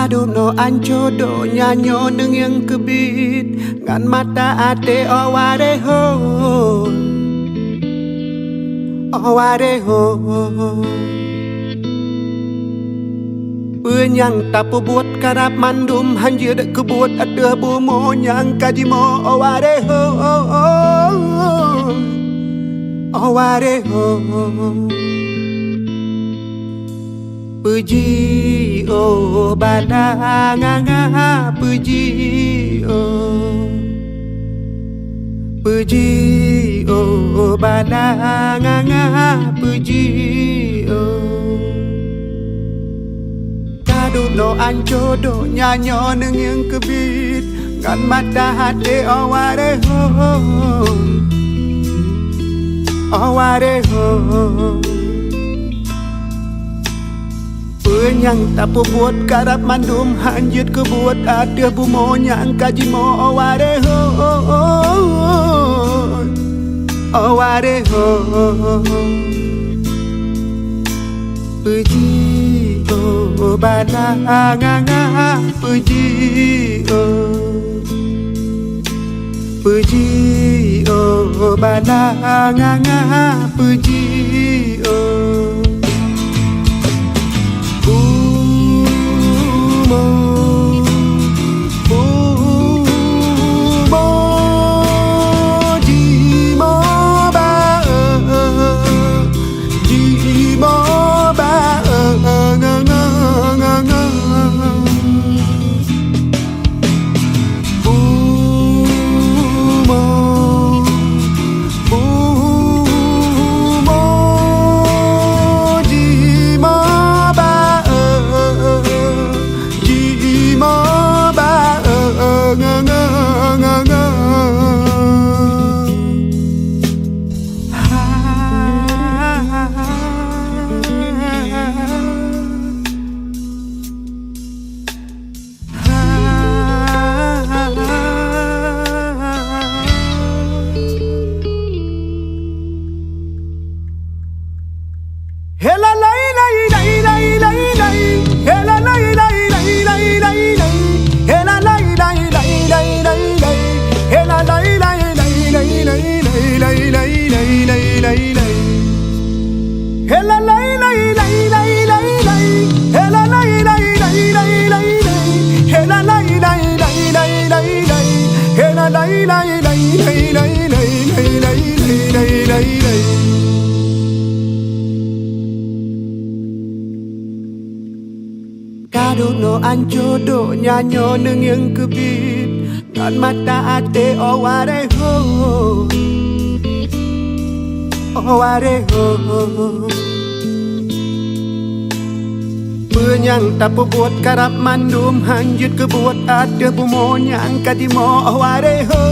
Kado no anjodo nyanyo neng yang kebit ngan mata ate aware ho aware ho Penyang tapo buat karap mandum hanjir kebut ada bumo nyang kajimo aware ho aware ho Puji oh badanganga puji oh badanganga puji Kado no anjodo nyanyo neng yang kebit ngan mata hati aware ho aware ho Penyang tapo buat karap mandum hanjit kebuat ada bumo nyang kajimo aware ho aware ho Puji oh badanganga puji oh badanganga puji Hela lai lai lai lai lai lai Hela lai lai lai lai lai lai Hela lai lai lai lai lai lai Hela lai lai lai lai lai lai lai lai lai lai lai Hela lai lai lai lai lai lai Hela lai lai lai lai lai lai Hela lai lai lai lai lai lai Hela lai lai lai lai lai lai lai lai lai Kado no anjodo nyanyo neng yang kebit ngan mata ate aware ho aware ho Penyang tapo buat karap mandum hanjit kebuat ada bumo nyang kadimo aware ho